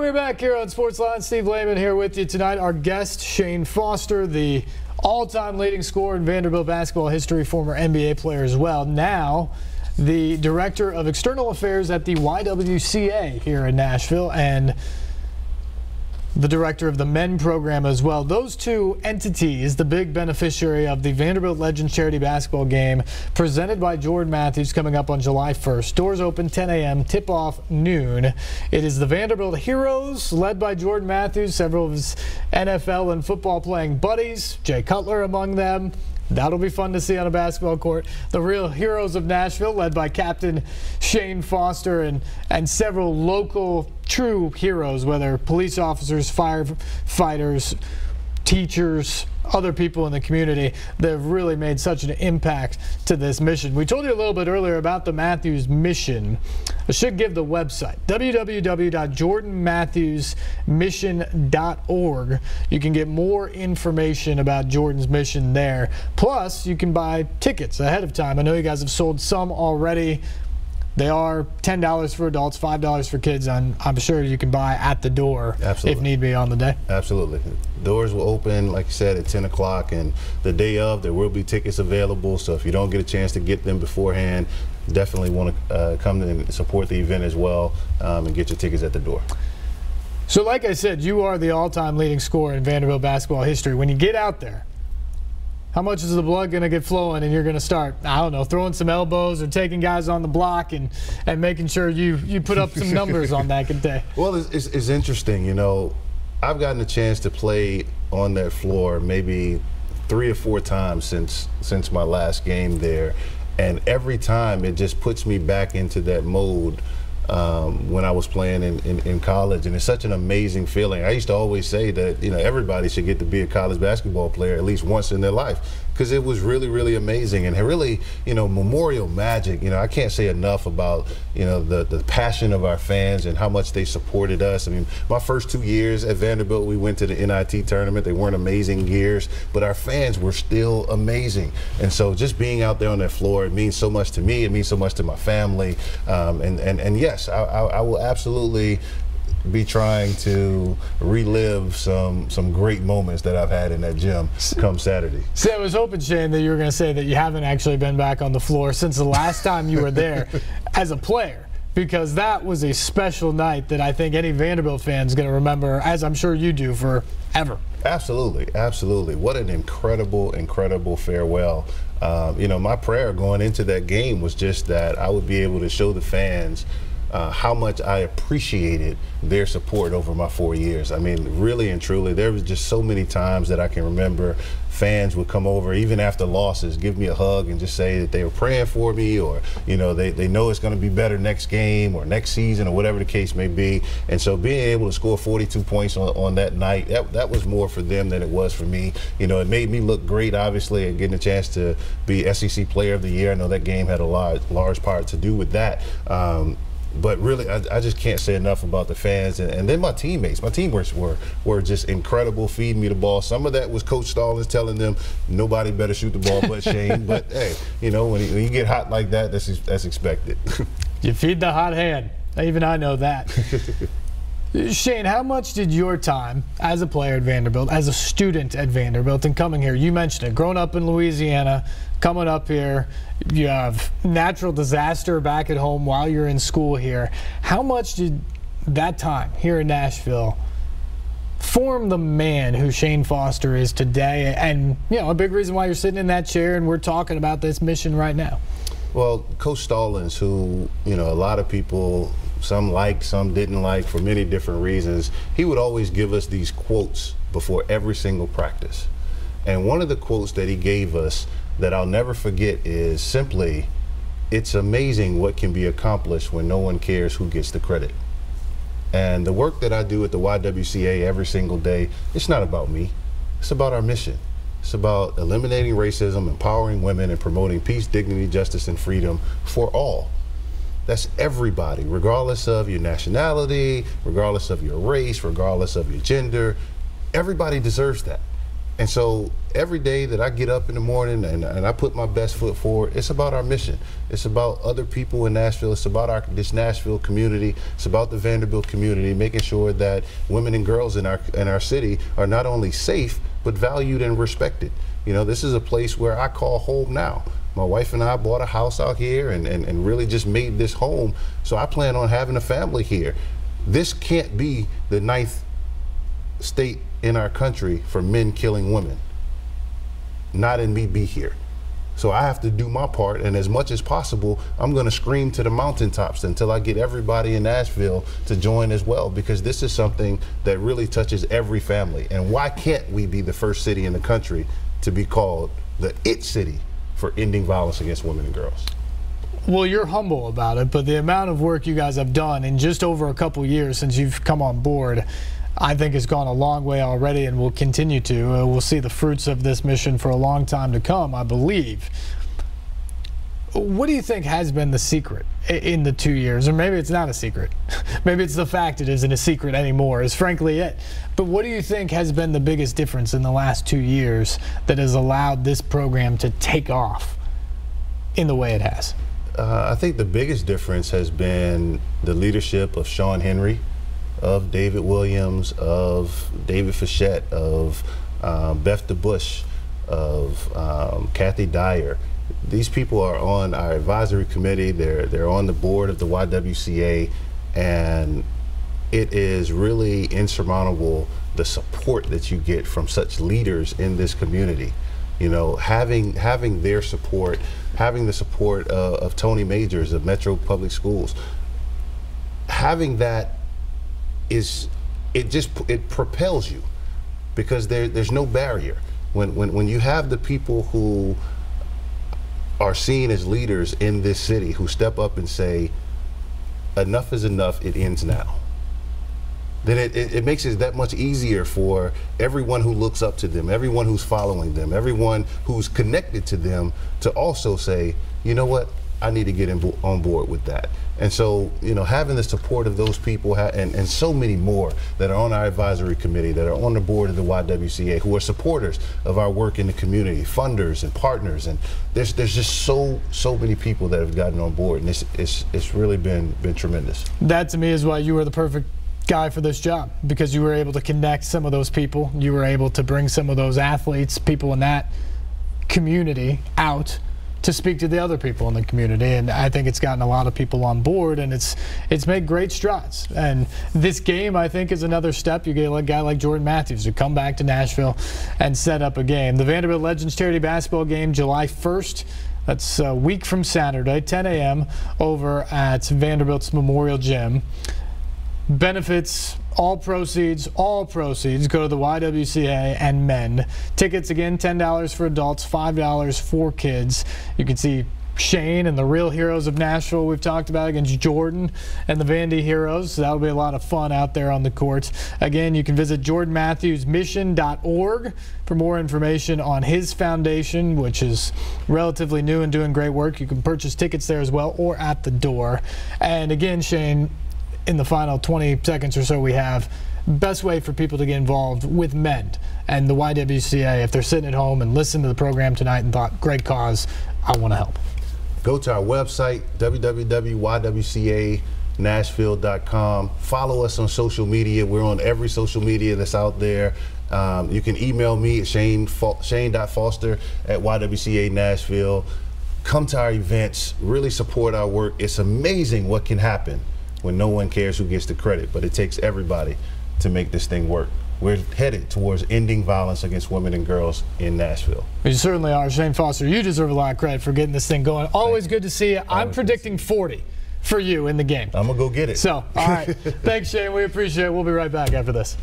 we're back here on SportsLine. Steve Lehman here with you tonight. Our guest, Shan Foster, the all-time leading scorer in Vanderbilt basketball history, former NBA player as well. Now, the Director of External Affairs at the YWCA here in Nashville, and the director of the MEND program as well. Those two entities, the big beneficiary of the Vanderbilt Legends charity basketball game presented by Jordan Matthews, coming up on July 1st. Doors open 10 a.m., tip-off noon. It is the Vanderbilt Heroes, led by Jordan Matthews, several of his NFL and football playing buddies, Jay Cutler among them. That'll be fun to see on a basketball court. The real heroes of Nashville, led by Captain Shan Foster, and several local true heroes, whether police officers, firefighters, teachers, other people in the community that have really made such an impact to this mission. We told you a little bit earlier about the Matthews mission. I should give the website, www.jordanmatthewsmission.org. You can get more information about Jordan's mission there. Plus, you can buy tickets ahead of time. I know you guys have sold some already. They are $10 for adults, $5 for kids, and I'm sure you can buy at the door. Absolutely. If need be on the day. Absolutely. Doors will open, like you said, at 10 o'clock, and the day of, there will be tickets available. So if you don't get a chance to get them beforehand, definitely want to come and support the event as well, and get your tickets at the door. So like I said, you are the all-time leading scorer in Vanderbilt basketball history. When you get out there, how much is the blood going to get flowing, and you're going to start, I don't know, throwing some elbows or taking guys on the block and making sure you put up some numbers on that day? Well, it's interesting. You know, I've gotten a chance to play on that floor maybe 3 or 4 times since my last game there, and every time it just puts me back into that mode when I was playing in college, and it's such an amazing feeling. I used to always say that, you know, everybody should get to be a college basketball player at least once in their life, because it was really, really amazing, and really, you know, Memorial Magic. You know, I can't say enough about, you know, the passion of our fans and how much they supported us. I mean, my first 2 years at Vanderbilt, we went to the NIT tournament. They weren't amazing years, but our fans were still amazing. And so just being out there on that floor, it means so much to me. It means so much to my family. And yes, I will absolutely be trying to relive some great moments that I've had in that gym come Saturday. See, I was hoping, Shan, that you were going to say that you haven't actually been back on the floor since the last time you were there as a player, because that was a special night that I think any Vanderbilt fan is going to remember, as I'm sure you do, forever. Absolutely, absolutely. What an incredible, incredible farewell. You know, my prayer going into that game was just that I would be able to show the fans how much I appreciated their support over my 4 years. I mean, really and truly, there was just so many times that I can remember fans would come over, even after losses, give me a hug and just say that they were praying for me, or, you know, they know it's going to be better next game or next season or whatever the case may be. And so being able to score 42 points on that night, that was more for them than it was for me. You know, it made me look great, obviously, and getting a chance to be SEC Player of the Year. I know that game had a large part to do with that. But really, I just can't say enough about the fans, and then my teammates. My teammates were just incredible, feeding me the ball. Some of that was Coach Stallings telling them nobody better shoot the ball but Shane. But hey, you know, when you get hot like that, that's expected. You feed the hot hand. Even I know that. Shane, how much did your time as a player at Vanderbilt, as a student at Vanderbilt, and coming here, you mentioned it, growing up in Louisiana, coming up here, you have natural disaster back at home while you're in school here. How much did that time here in Nashville form the man who Shan Foster is today? And, you know, a big reason why you're sitting in that chair and we're talking about this mission right now. Well, Coach Stallings, who, you know, a lot of people, some liked, some didn't like for many different reasons, he would always give us these quotes before every single practice. And one of the quotes that he gave us that I'll never forget is simply, "It's amazing what can be accomplished when no one cares who gets the credit." And the work that I do at the YWCA every single day, it's not about me. It's about our mission. It's about eliminating racism, empowering women, and promoting peace, dignity, justice, and freedom for all. That's everybody, regardless of your nationality, regardless of your race, regardless of your gender. Everybody deserves that. And so every day that I get up in the morning and I put my best foot forward, it's about our mission. It's about other people in Nashville. It's about this Nashville community. It's about the Vanderbilt community, making sure that women and girls in our city are not only safe, but valued and respected. You know, this is a place where I call home now. My wife and I bought a house out here and really just made this home. So I plan on having a family here. This can't be the 9th state in our country for men killing women. Not in me be here. So I have to do my part, and as much as possible, I'm going to scream to the mountaintops until I get everybody in Nashville to join as well, because this is something that really touches every family. And why can't we be the first city in the country to be called the IT city for ending violence against women and girls? Well, you're humble about it, but the amount of work you guys have done in just over a couple years since you've come on board, I think has gone a long way already and will continue to. We'll see the fruits of this mission for a long time to come, I believe. What do you think has been the secret in the 2 years? Or maybe it's not a secret. Maybe it's the fact it isn't a secret anymore, is frankly it. But what do you think has been the biggest difference in the last 2 years that has allowed this program to take off in the way it has? I think the biggest difference has been the leadership of Sean Henry, of David Williams, of David Fischette, of Beth DeBush, of Kathy Dyer. These people are on our advisory committee. They're on the board of the YWCA, and it is really insurmountable the support that you get from such leaders in this community. You know, having their support, having the support of Tony Majors of Metro Public Schools, having that it propels you, because there's no barrier. When you have the people who are seen as leaders in this city, who step up and say, enough is enough, it ends now, then it makes it that much easier for everyone who looks up to them, everyone who's following them, everyone who's connected to them, to also say, you know what, I need to get on board with that. And so, you know, having the support of those people and so many more that are on our advisory committee, that are on the board of the YWCA, who are supporters of our work in the community, funders and partners, and there's just so many people that have gotten on board, and it's really been tremendous. That to me is why you were the perfect guy for this job, because you were able to connect some of those people. You were able to bring some of those athletes, people in that community, out to speak to the other people in the community, and I think it's gotten a lot of people on board, and it's made great strides. And this game, I think, is another step. You get a guy like Jordan Matthews to come back to Nashville and set up a game. The Vanderbilt Legends Charity Basketball game, July 1st. That's a week from Saturday, 10 a.m. over at Vanderbilt's Memorial Gym. Benefits, all proceeds go to the YWCA and MEND. Tickets, again, $10 for adults, $5 for kids. You can see Shane and the real heroes of Nashville we've talked about against Jordan and the Vandy heroes. So that'll be a lot of fun out there on the court. Again, you can visit jordanmatthewsmission.org for more information on his foundation, which is relatively new and doing great work. You can purchase tickets there as well, or at the door. And again, Shane, in the final 20 seconds or so we have, best way for people to get involved with MEND and the YWCA, if they're sitting at home and listened to the program tonight and thought, great cause, I want to help. Go to our website, www.ywcanashville.com. Follow us on social media. We're on every social media that's out there. You can email me at shane.foster@YWCA Nashville. Come to our events, really support our work. It's amazing what can happen when no one cares who gets the credit, but it takes everybody to make this thing work. We're headed towards ending violence against women and girls in Nashville. You certainly are. Shane Foster, you deserve a lot of credit for getting this thing going. Always good to see you. I'm predicting 40 for you in the game. I'm going to go get it. So, all right. Thanks, Shane. We appreciate it. We'll be right back after this.